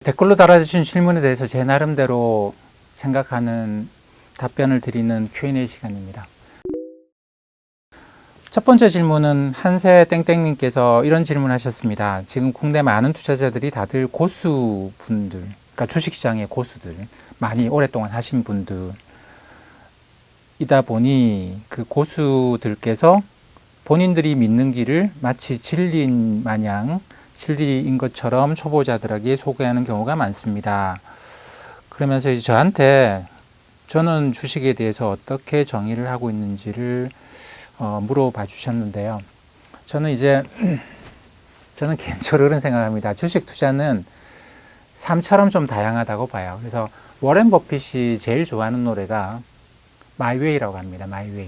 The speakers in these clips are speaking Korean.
댓글로 달아주신 질문에 대해서 제 나름대로 생각하는 답변을 드리는 Q&A 시간입니다. 첫 번째 질문은 한세 땡땡님께서 이런 질문을 하셨습니다. 지금 국내 많은 투자자들이 다들 고수분들, 그러니까 주식시장의 고수들, 많이 오랫동안 하신 분들이다 보니 그 고수들께서 본인들이 믿는 길을 마치 진리인 마냥 진리인 것처럼 초보자들에게 소개하는 경우가 많습니다. 그러면서 이제 저한테 저는 주식에 대해서 어떻게 정의를 하고 있는지를 물어봐 주셨는데요. 저는 개인적으로 그런 생각합니다. 주식 투자는 삶처럼 좀 다양하다고 봐요. 그래서 워렌 버핏이 제일 좋아하는 노래가 마이웨이라고 합니다. 마이웨이.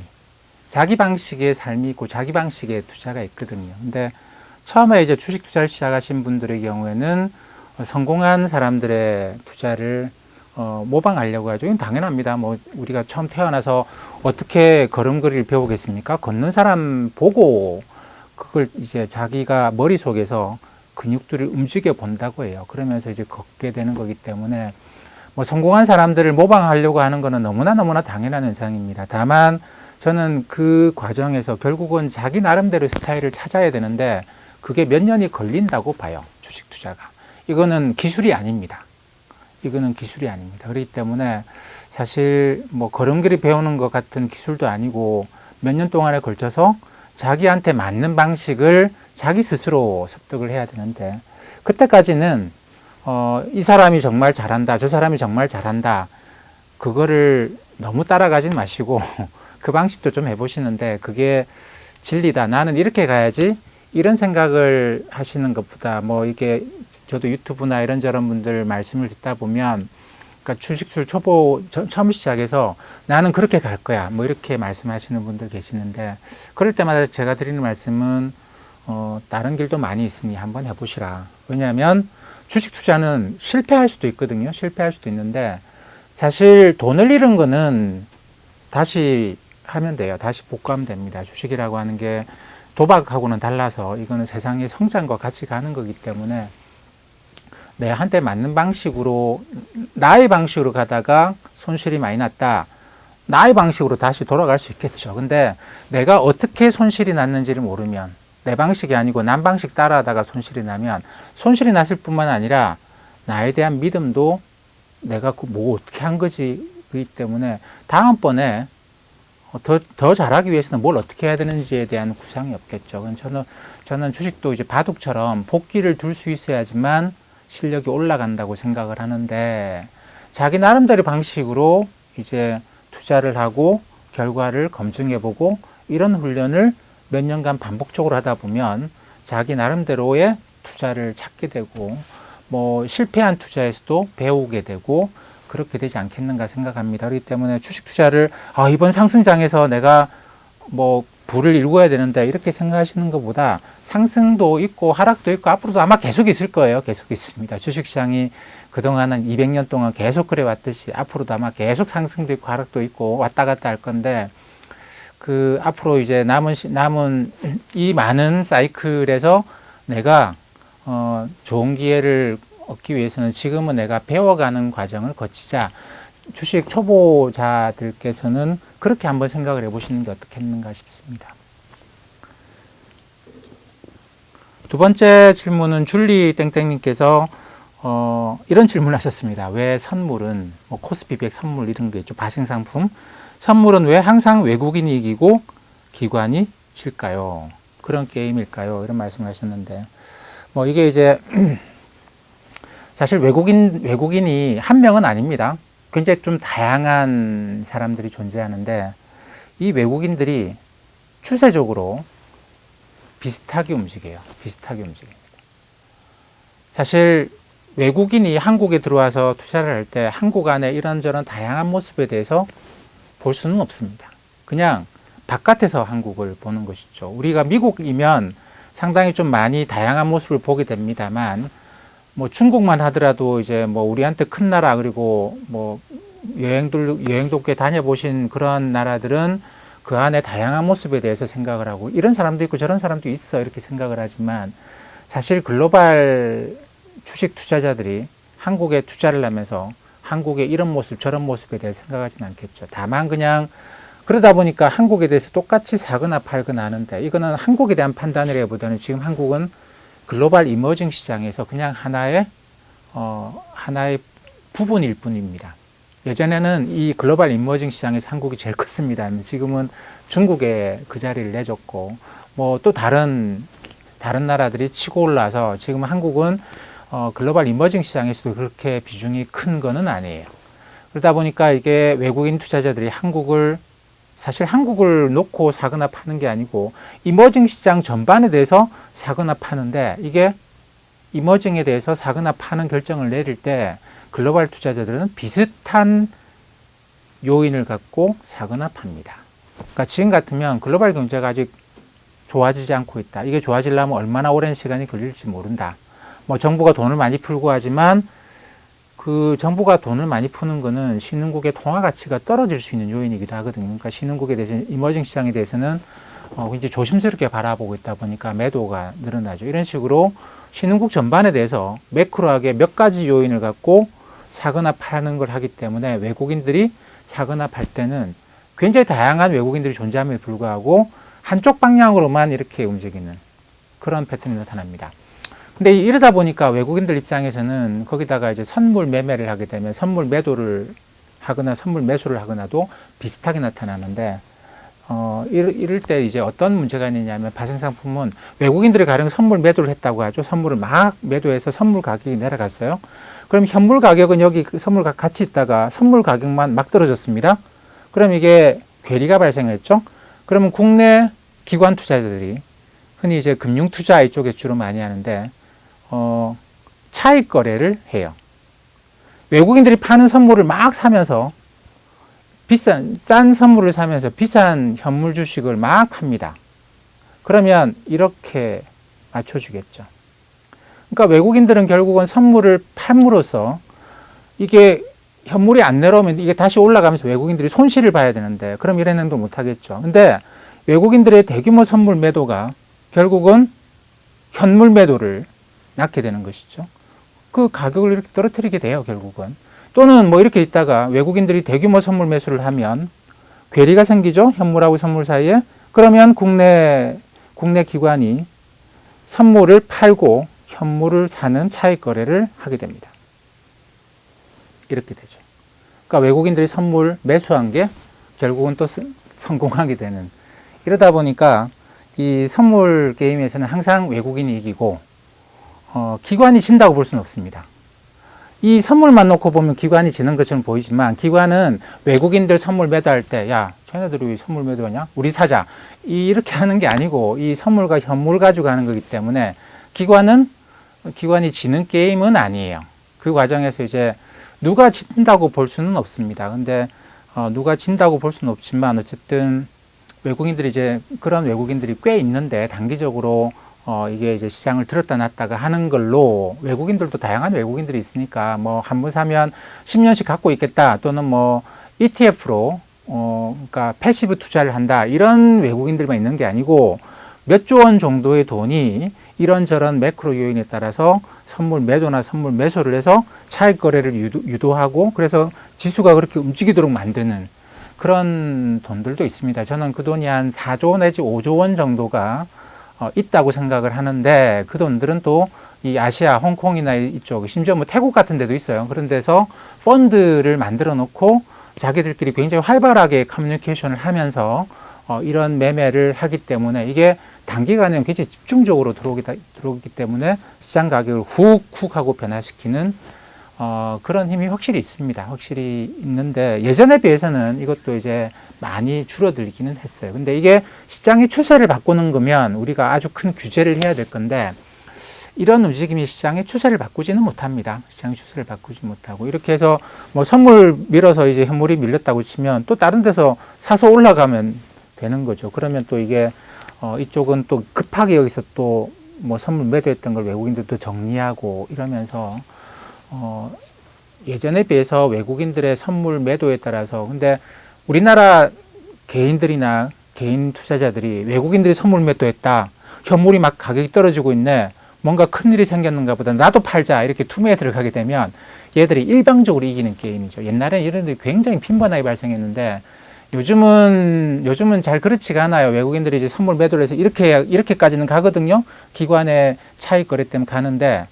자기 방식의 삶이 있고 자기 방식의 투자가 있거든요. 근데 처음에 이제 주식 투자를 시작하신 분들의 경우에는 성공한 사람들의 투자를 모방하려고 하죠. 이건 당연합니다. 뭐 우리가 처음 태어나서 어떻게 걸음걸이를 배우겠습니까? 걷는 사람 보고 그걸 이제 자기가 머릿속에서 근육들을 움직여 본다고 해요. 그러면서 이제 걷게 되는 거기 때문에 뭐 성공한 사람들을 모방하려고 하는 거는 너무나 당연한 현상입니다. 다만 저는 그 과정에서 결국은 자기 나름대로 스타일을 찾아야 되는데 그게 몇 년이 걸린다고 봐요. 주식 투자가. 이거는 기술이 아닙니다. 이거는 기술이 아닙니다. 그렇기 때문에 사실 뭐 걸음걸이 배우는 것 같은 기술도 아니고 몇 년 동안에 걸쳐서 자기한테 맞는 방식을 자기 스스로 습득을 해야 되는데 그때까지는 이 사람이 정말 잘한다, 저 사람이 정말 잘한다, 그거를 너무 따라가지 마시고 그 방식도 좀 해보시는데 그게 진리다, 나는 이렇게 가야지, 이런 생각을 하시는 것보다 뭐 이게 저도 유튜브나 이런저런 분들 말씀을 듣다 보면 그러니까 주식술 초보 처음 시작해서 나는 그렇게 갈 거야 뭐 이렇게 말씀하시는 분들 계시는데 그럴 때마다 제가 드리는 말씀은 다른 길도 많이 있으니 한번 해보시라. 왜냐하면 주식 투자는 실패할 수도 있거든요. 실패할 수도 있는데 사실 돈을 잃은 거는 다시 하면 돼요. 다시 복구하면 됩니다. 주식이라고 하는 게 도박하고는 달라서 이거는 세상의 성장과 같이 가는 거기 때문에 내 한테 맞는 방식으로 나의 방식으로 가다가 손실이 많이 났다. 나의 방식으로 다시 돌아갈 수 있겠죠. 근데 내가 어떻게 손실이 났는지를 모르면 내 방식이 아니고 남 방식 따라하다가 손실이 나면 손실이 났을 뿐만 아니라 나에 대한 믿음도 내가 뭐 어떻게 한 거지이기 때문에 다음번에 더 잘하기 위해서는 뭘 어떻게 해야 되는지에 대한 구상이 없겠죠. 저는 주식도 이제 바둑처럼 복기를 둘 수 있어야지만 실력이 올라간다고 생각을 하는데 자기 나름대로 방식으로 이제 투자를 하고 결과를 검증해보고 이런 훈련을 몇 년간 반복적으로 하다 보면 자기 나름대로의 투자를 찾게 되고 뭐 실패한 투자에서도 배우게 되고 그렇게 되지 않겠는가 생각합니다. 그렇기 때문에 주식 투자를 이번 상승장에서 내가 뭐 부를 일궈야 되는데 이렇게 생각하시는 것보다 상승도 있고 하락도 있고 앞으로도 아마 계속 있을 거예요. 계속 있습니다. 주식시장이 그동안 한 200년 동안 계속 그래 왔듯이 앞으로도 아마 계속 상승도 있고 하락도 있고 왔다 갔다 할 건데 그 앞으로 이제 남은 이 많은 사이클에서 내가 좋은 기회를 얻기 위해서는 지금은 내가 배워가는 과정을 거치자. 주식 초보자들께서는 그렇게 한번 생각을 해보시는 게 어떻겠는가 싶습니다. 두 번째 질문은 줄리 땡땡님께서 이런 질문을 하셨습니다. 왜 선물은 뭐 코스피 100 선물 이런 게 있죠. 파생상품. 선물은 왜 항상 외국인이 이기고 기관이 질까요? 그런 게임일까요? 이런 말씀을 하셨는데 뭐 이게 이제 사실 외국인이 한 명은 아닙니다. 굉장히 좀 다양한 사람들이 존재하는데 이 외국인들이 추세적으로 비슷하게 움직여요. 비슷하게 움직입니다. 사실 외국인이 한국에 들어와서 투자를 할 때 한국 안에 이런저런 다양한 모습에 대해서 볼 수는 없습니다. 그냥 바깥에서 한국을 보는 것이죠. 우리가 미국이면 상당히 좀 많이 다양한 모습을 보게 됩니다만 뭐 중국만 하더라도 이제 뭐 우리한테 큰 나라 그리고 뭐 여행도 꽤 다녀보신 그런 나라들은 그 안에 다양한 모습에 대해서 생각을 하고 이런 사람도 있고 저런 사람도 있어 이렇게 생각을 하지만 사실 글로벌 주식 투자자들이 한국에 투자를 하면서 한국의 이런 모습 저런 모습에 대해 생각하지는 않겠죠. 다만 그냥 그러다 보니까 한국에 대해서 똑같이 사거나 팔거나 하는데, 이거는 한국에 대한 판단이라기보다는 지금 한국은 글로벌 이머징 시장에서 그냥 하나의 부분일 뿐입니다. 예전에는 이 글로벌 이머징 시장에서 한국이 제일 컸습니다. 지금은 중국에 그 자리를 내줬고, 뭐 또 다른 나라들이 치고 올라서 지금 한국은 글로벌 이머징 시장에서도 그렇게 비중이 큰 거는 아니에요. 그러다 보니까 이게 외국인 투자자들이 사실 한국을 놓고 사거나 파는 게 아니고 이머징 시장 전반에 대해서 사거나 파는데, 이게 이머징에 대해서 사거나 파는 결정을 내릴 때 글로벌 투자자들은 비슷한 요인을 갖고 사거나 팝니다. 그러니까 지금 같으면 글로벌 경제가 아직 좋아지지 않고 있다. 이게 좋아지려면 얼마나 오랜 시간이 걸릴지 모른다. 뭐 정부가 돈을 많이 풀고 하지만 그 정부가 돈을 많이 푸는 거는 신흥국의 통화 가치가 떨어질 수 있는 요인이기도 하거든요. 그러니까 신흥국에 대해서, 이머징 시장에 대해서는 굉장히 조심스럽게 바라보고 있다 보니까 매도가 늘어나죠. 이런 식으로 신흥국 전반에 대해서 매크로하게 몇 가지 요인을 갖고 사거나 파는 걸 하기 때문에 외국인들이 사거나 팔 때는 굉장히 다양한 외국인들이 존재함에 불구하고 한쪽 방향으로만 이렇게 움직이는 그런 패턴이 나타납니다. 근데 이러다 보니까 외국인들 입장에서는 거기다가 이제 선물 매매를 하게 되면 선물 매도를 하거나 선물 매수를 하거나도 비슷하게 나타나는데, 이럴 때 이제 어떤 문제가 있느냐면, 발생상품은 외국인들이 가령 선물 매도를 했다고 하죠. 선물을 막 매도해서 선물 가격이 내려갔어요. 그럼 현물 가격은 여기 선물 가격 같이 있다가 선물 가격만 막 떨어졌습니다. 그럼 이게 괴리가 발생했죠. 그러면 국내 기관 투자자들이 흔히 이제 금융 투자 이쪽에 주로 많이 하는데, 차익 거래를 해요. 외국인들이 파는 선물을 막 사면서 싼 선물을 사면서 비싼 현물 주식을 막 팝니다. 그러면 이렇게 맞춰주겠죠. 그러니까 외국인들은 결국은 선물을 팜으로써 이게 현물이 안 내려오면 이게 다시 올라가면서 외국인들이 손실을 봐야 되는데, 그럼 이런 행동 못 하겠죠. 근데 외국인들의 대규모 선물 매도가 결국은 현물 매도를 낳게 되는 것이죠. 그 가격을 이렇게 떨어뜨리게 돼요, 결국은. 또는 뭐 이렇게 있다가 외국인들이 대규모 선물 매수를 하면 괴리가 생기죠, 현물하고 선물 사이에. 그러면 국내 기관이 선물을 팔고 현물을 사는 차익 거래를 하게 됩니다. 이렇게 되죠. 그러니까 외국인들이 선물 매수한 게 결국은 또 성공하게 되는. 이러다 보니까 이 선물 게임에서는 항상 외국인이 이기고 기관이 진다고 볼 수는 없습니다. 이 선물만 놓고 보면 기관이 지는 것처럼 보이지만, 기관은 외국인들 선물 매도할 때, 야, 쟤네들이 왜 선물 매도하냐? 우리 사자. 이렇게 하는 게 아니고 이 선물과 현물 가지고 하는 거기 때문에 기관이 지는 게임은 아니에요. 그 과정에서 이제 누가 진다고 볼 수는 없습니다. 근데 누가 진다고 볼 수는 없지만, 어쨌든 외국인들이 이제 그런 외국인들이 꽤 있는데, 단기적으로 이게 이제 시장을 들었다 놨다가 하는 걸로, 외국인들도 다양한 외국인들이 있으니까 뭐 한 번 사면 10년씩 갖고 있겠다, 또는 뭐 ETF로 그러니까 패시브 투자를 한다, 이런 외국인들만 있는 게 아니고 몇 조 원 정도의 돈이 이런저런 매크로 요인에 따라서 선물 매도나 선물 매수를 해서 차익 거래를 유도하고, 그래서 지수가 그렇게 움직이도록 만드는 그런 돈들도 있습니다. 저는 그 돈이 한 4조 내지 5조 원 정도가 있다고 생각을 하는데, 그 돈들은 또 이 아시아, 홍콩이나 이쪽, 심지어 뭐 태국 같은 데도 있어요. 그런 데서 펀드를 만들어 놓고 자기들끼리 굉장히 활발하게 커뮤니케이션을 하면서 이런 매매를 하기 때문에, 이게 단기간에 굉장히 집중적으로 들어오기 때문에 시장 가격을 훅 하고 변화시키는 그런 힘이 확실히 있습니다. 확실히 있는데, 예전에 비해서는 이것도 이제 많이 줄어들기는 했어요. 근데 이게 시장의 추세를 바꾸는 거면 우리가 아주 큰 규제를 해야 될 건데, 이런 움직임이 시장의 추세를 바꾸지는 못합니다. 시장의 추세를 바꾸지 못하고, 이렇게 해서 뭐 선물 밀어서 이제 현물이 밀렸다고 치면 또 다른 데서 사서 올라가면 되는 거죠. 그러면 또 이게 이쪽은 또 급하게 여기서 또 뭐 선물 매도했던 걸 외국인들도 정리하고 이러면서 예전에 비해서 외국인들의 선물 매도에 따라서, 근데 우리나라 개인들이나 개인 투자자들이 외국인들이 선물 매도했다, 현물이 막 가격이 떨어지고 있네, 뭔가 큰일이 생겼는가 보다 나도 팔자 이렇게 투매에 들어가게 되면 얘들이 일방적으로 이기는 게임이죠. 옛날에는 이런 일이 굉장히 빈번하게 발생했는데 요즘은 잘 그렇지가 않아요. 외국인들이 이제 선물 매도를 해서 이렇게까지는 가거든요. 기관의 차익 거래 때문에 가는데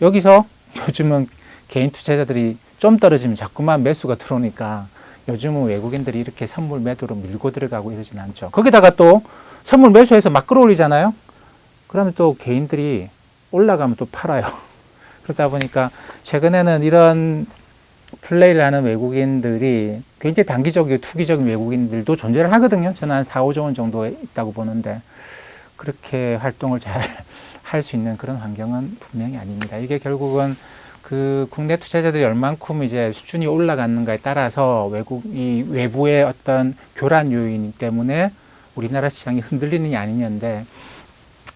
여기서 요즘은 개인 투자자들이 좀 떨어지면 자꾸만 매수가 들어오니까 요즘은 외국인들이 이렇게 선물 매도로 밀고 들어가고 이러진 않죠. 거기다가 또 선물 매수해서 막 끌어올리잖아요. 그러면 또 개인들이 올라가면 또 팔아요. 그러다 보니까 최근에는 이런 플레이를 하는 외국인들이 굉장히 단기적이고 투기적인 외국인들도 존재를 하거든요. 저는 한 4, 5조 원 정도 있다고 보는데 그렇게 활동을 잘 할 수 있는 그런 환경은 분명히 아닙니다. 이게 결국은 그 국내 투자자들이 얼만큼 이제 수준이 올라갔는가에 따라서 외부의 어떤 교란 요인 때문에 우리나라 시장이 흔들리느냐 아니냐인데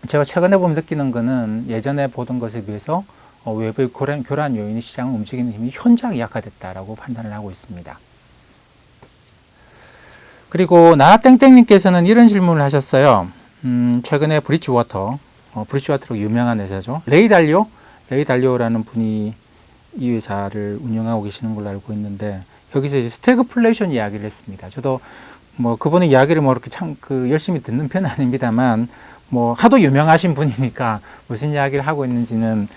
제가 최근에 보면 느끼는 거는 예전에 보던 것에 비해서 외부의 교란 요인이 시장을 움직이는 힘이 현저하게 약화됐다라고 판단을 하고 있습니다. 그리고 나땡땡님께서는 이런 질문을 하셨어요. 최근에 브릿지워터로 유명한 회사죠. 레이달리오라는 분이 이 회사를 운영하고 계시는 걸로 알고 있는데 여기서 이제 스태그플레이션 이야기를 했습니다. 저도 뭐 그분의 이야기를 뭐 이렇게 참 열심히 듣는 편은 아닙니다만 뭐 하도 유명하신 분이니까 무슨 이야기를 하고 있는지는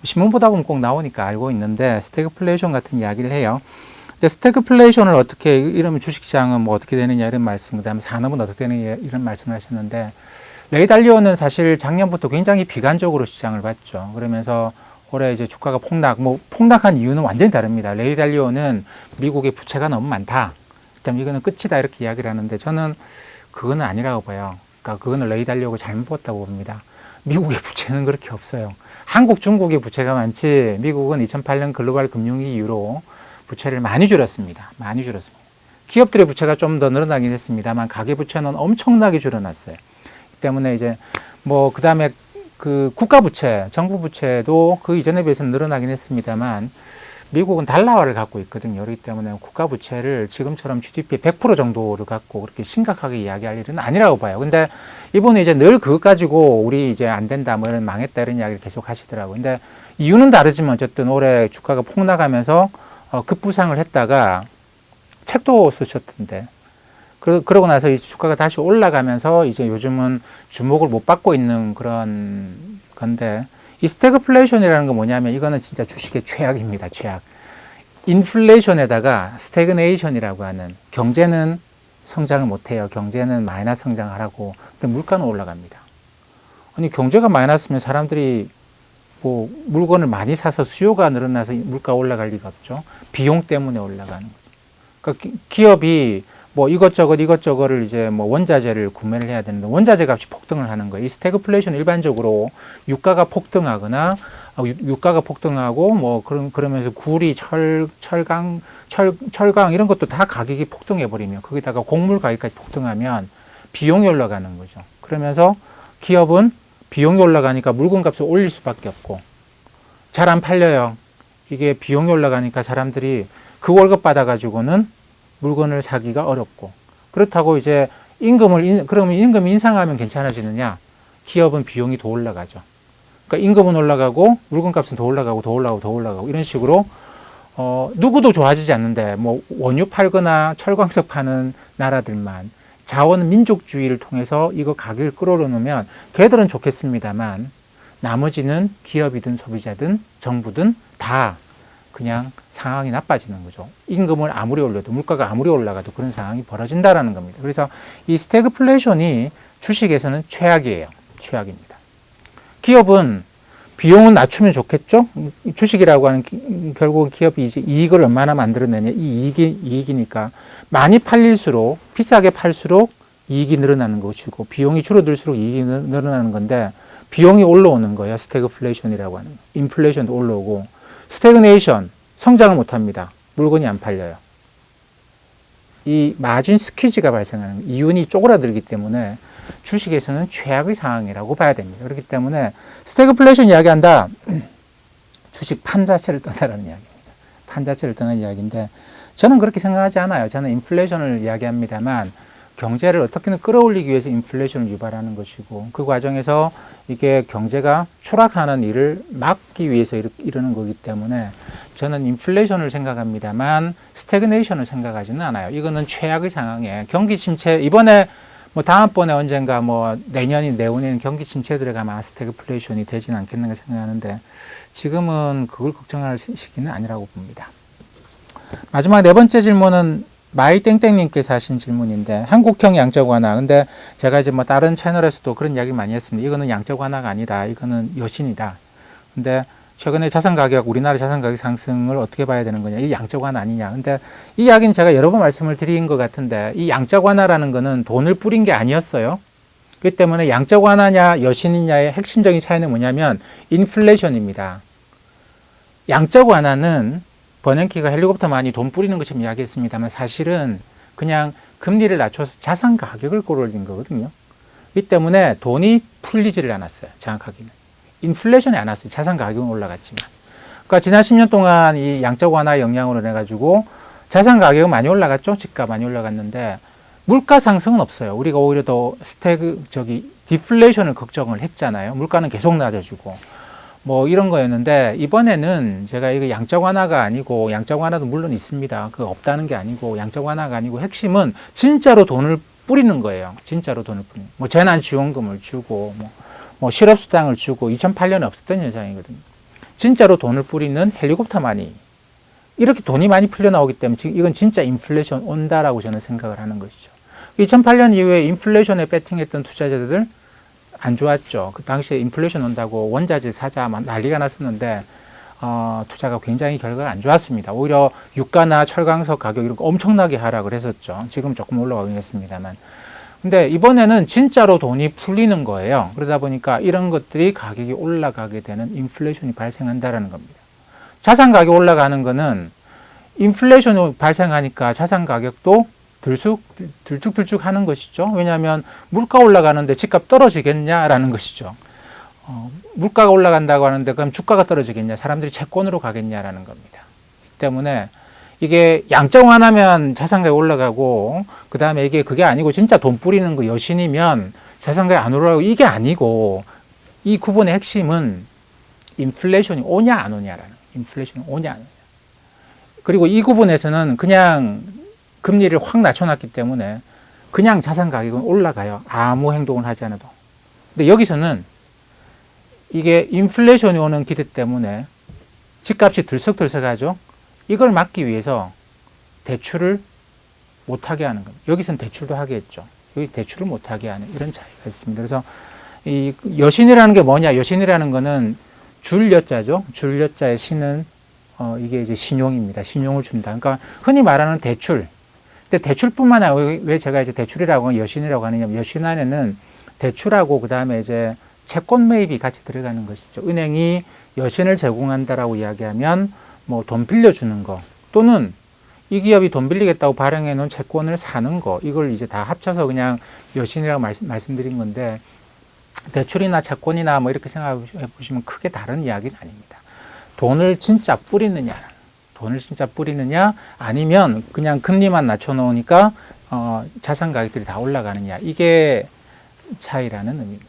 신문 보다 보면 꼭 나오니까 알고 있는데 스태그플레이션 같은 이야기를 해요. 근데 스태그플레이션을 어떻게 이러면 주식시장은 뭐 어떻게 되느냐 이런 말씀, 그다음에 산업은 어떻게 되느냐 이런 말씀을 하셨는데 레이달리오는 사실 작년부터 굉장히 비관적으로 시장을 봤죠. 그러면서 올해 이제 주가가 폭락한 이유는 완전히 다릅니다. 레이달리오는 미국의 부채가 너무 많다. 그다음에 이거는 끝이다 이렇게 이야기를 하는데 저는 그거는 아니라고 봐요. 그러니까 그거는 레이달리오가 잘못 봤다고 봅니다. 미국의 부채는 그렇게 없어요. 한국, 중국의 부채가 많지 미국은 2008년 글로벌 금융위기 이후로 부채를 많이 줄였습니다. 기업들의 부채가 좀 더 늘어나긴 했습니다만 가계부채는 엄청나게 줄어났어요. 때문에 이제 뭐 그다음에 그 국가 부채, 정부 부채도 그 이전에 비해서는 늘어나긴 했습니다만 미국은 달러화를 갖고 있거든요. 그렇기 때문에 국가 부채를 지금처럼 GDP 100% 정도를 갖고 그렇게 심각하게 이야기할 일은 아니라고 봐요. 근데 이분은 이제 늘 그것 가지고 우리 이제 안 된다, 뭐 이런 망했다 이런 이야기를 계속 하시더라고요. 근데 이유는 다르지만 어쨌든 올해 주가가 폭락하면서 급부상을 했다가 책도 쓰셨던데 그러고 나서 이 주가가 다시 올라가면서 이제 요즘은 주목을 못 받고 있는 그런 건데 이 스태그플레이션이라는 건 뭐냐면 이거는 진짜 주식의 최악입니다. 최악. 인플레이션에다가 스태그네이션이라고 하는 경제는 성장을 못해요. 경제는 마이너스 성장하라고. 근데 물가는 올라갑니다. 아니 경제가 마이너스면 사람들이 뭐 물건을 많이 사서 수요가 늘어나서 물가 올라갈 리가 없죠. 비용 때문에 올라가는 거죠. 그러니까 기업이 뭐 이것저것을 이제 뭐 원자재를 구매를 해야 되는데 원자재 값이 폭등을 하는 거예요. 이 스태그플레이션 일반적으로 유가가 폭등하고 뭐 그러면서 구리, 철강 이런 것도 다 가격이 폭등해 버리면 거기다가 곡물 가격까지 폭등하면 비용이 올라가는 거죠. 그러면서 기업은 비용이 올라가니까 물건값을 올릴 수밖에 없고 잘 안 팔려요. 이게 비용이 올라가니까 사람들이 그 월급 받아가지고는 물건을 사기가 어렵고 그렇다고 이제 그러면 임금이 인상하면 괜찮아지느냐? 기업은 비용이 더 올라가죠. 그러니까 임금은 올라가고 물건값은 더 올라가고 이런 식으로 누구도 좋아지지 않는데 뭐 원유 팔거나 철광석 파는 나라들만 자원 민족주의를 통해서 이거 가격을 끌어오르면 걔들은 좋겠습니다만 나머지는 기업이든 소비자든 정부든 다 그냥 상황이 나빠지는 거죠. 임금을 아무리 올려도 물가가 아무리 올라가도 그런 상황이 벌어진다라는 겁니다. 그래서 이 스태그플레이션이 주식에서는 최악입니다. 기업은 비용은 낮추면 좋겠죠. 주식이라고 하는 결국은 기업이 이제 이익을 얼마나 만들어내냐 이 이익이니까 많이 팔릴수록 비싸게 팔수록 이익이 늘어나는 것이고 비용이 줄어들수록 이익이 늘어나는 건데 비용이 올라오는 거예요. 스태그플레이션이라고 하는 거. 인플레이션도 올라오고 스태그네이션 성장을 못합니다. 물건이 안 팔려요. 이 마진 스퀴즈가 발생하는 이윤이 쪼그라들기 때문에 주식에서는 최악의 상황이라고 봐야 됩니다. 그렇기 때문에 스태그플레이션 이야기한다. 주식 판 자체를 떠나라는 이야기입니다. 판 자체를 떠나는 이야기인데 저는 그렇게 생각하지 않아요. 저는 인플레이션을 이야기합니다만 경제를 어떻게든 끌어올리기 위해서 인플레이션을 유발하는 것이고 그 과정에서 이게 경제가 추락하는 일을 막기 위해서 이러는 거기 때문에 저는 인플레이션을 생각합니다만 스태그네이션을 생각하지는 않아요. 이거는 최악의 상황에 경기 침체 이번에 뭐 다음번에 언젠가 뭐 내년이 내후년에 경기 침체 들어가면 스태그플레이션이 되진 않겠는가 생각하는데 지금은 그걸 걱정할 시기는 아니라고 봅니다. 마지막 네 번째 질문은 마이땡땡님께서 하신 질문인데 한국형 양적 완화. 근데 제가 이제 뭐 다른 채널에서도 그런 이야기를 많이 했습니다. 이거는 양적 완화가 아니다. 이거는 여신이다. 근데 최근에 자산 가격, 우리나라 자산 가격 상승을 어떻게 봐야 되는 거냐. 이게 양적 완화 아니냐. 근데 이 이야기는 제가 여러 번 말씀을 드린 것 같은데 이 양적 완화라는 거는 돈을 뿌린 게 아니었어요. 그렇기 때문에 양적 완화냐 여신이냐의 핵심적인 차이는 뭐냐면 인플레이션입니다. 양적 완화는 버냉키가 헬리콥터 많이 돈 뿌리는 것처럼 이야기했습니다만 사실은 그냥 금리를 낮춰서 자산 가격을 끌어올린 거거든요. 이 때문에 돈이 풀리지를 않았어요. 정확하게는. 인플레이션이 안 왔어요. 자산 가격은 올라갔지만. 그러니까 지난 10년 동안 이 양적 완화 영향으로 해가지고 자산 가격은 많이 올라갔죠. 집값 많이 올라갔는데 물가 상승은 없어요. 우리가 오히려 더 디플레이션을 걱정을 했잖아요. 물가는 계속 낮아지고. 뭐 이런 거였는데 이번에는 제가 이거 양적 완화가 아니고 양적 완화도 물론 있습니다. 그 없다는 게 아니고 양적 완화가 아니고 핵심은 진짜로 돈을 뿌리는 거예요. 진짜로 돈을 뿌리는. 뭐 재난지원금을 주고 뭐 실업수당을 주고 2008년에 없었던 현상이거든요. 진짜로 돈을 뿌리는 헬리콥터만이 이렇게 돈이 많이 풀려 나오기 때문에 지금 이건 진짜 인플레이션 온다라고 저는 생각을 하는 것이죠. 2008년 이후에 인플레이션에 배팅했던 투자자들 안 좋았죠. 그 당시에 인플레이션 온다고 원자재 사자 막 난리가 났었는데 투자가 굉장히 결과가 안 좋았습니다. 오히려 유가나 철강석 가격 이런 거 엄청나게 하락을 했었죠. 지금 조금 올라가긴 했습니다만. 근데 이번에는 진짜로 돈이 풀리는 거예요. 그러다 보니까 이런 것들이 가격이 올라가게 되는 인플레이션이 발생한다라는 겁니다. 자산 가격 올라가는 거는 인플레이션이 발생하니까 자산 가격도 들쭉들쭉 하는 것이죠. 왜냐하면 물가 올라가는데 집값 떨어지겠냐라는 것이죠. 물가가 올라간다고 하는데 그럼 주가가 떨어지겠냐, 사람들이 채권으로 가겠냐라는 겁니다. 때문에 이게 양적 완화면 자산가격이 올라가고 그 다음에 이게 그게 아니고 진짜 돈 뿌리는 거 여신이면 자산가격이 안 올라가고 이게 아니고 이 구분의 핵심은 인플레이션이 오냐 안 오냐라는 인플레이션이 오냐 안 오냐. 그리고 이 구분에서는 그냥 금리를 확 낮춰놨기 때문에 그냥 자산 가격은 올라가요. 아무 행동을 하지 않아도. 근데 여기서는 이게 인플레이션이 오는 기대 때문에 집값이 들썩들썩하죠. 이걸 막기 위해서 대출을 못하게 하는 겁니다. 여기서는 대출도 하겠죠. 여기 대출을 못하게 하는 이런 차이가 있습니다. 그래서 이 여신이라는 게 뭐냐? 여신이라는 거는 줄여자죠. 줄여자의 신은 이게 이제 신용입니다. 신용을 준다. 그러니까 흔히 말하는 대출. 근데 대출뿐만 아니라 왜 제가 이제 대출이라고 여신이라고 하느냐면 여신 안에는 대출하고 그 다음에 이제 채권 매입이 같이 들어가는 것이죠. 은행이 여신을 제공한다라고 이야기하면 뭐 돈 빌려주는 거 또는 이 기업이 돈 빌리겠다고 발행해 놓은 채권을 사는 거 이걸 이제 다 합쳐서 그냥 여신이라고 말씀드린 건데 대출이나 채권이나 뭐 이렇게 생각해 보시면 크게 다른 이야기는 아닙니다. 돈을 진짜 뿌리느냐 아니면 그냥 금리만 낮춰 놓으니까 자산 가격들이 다 올라가느냐 이게 차이라는 의미입니다.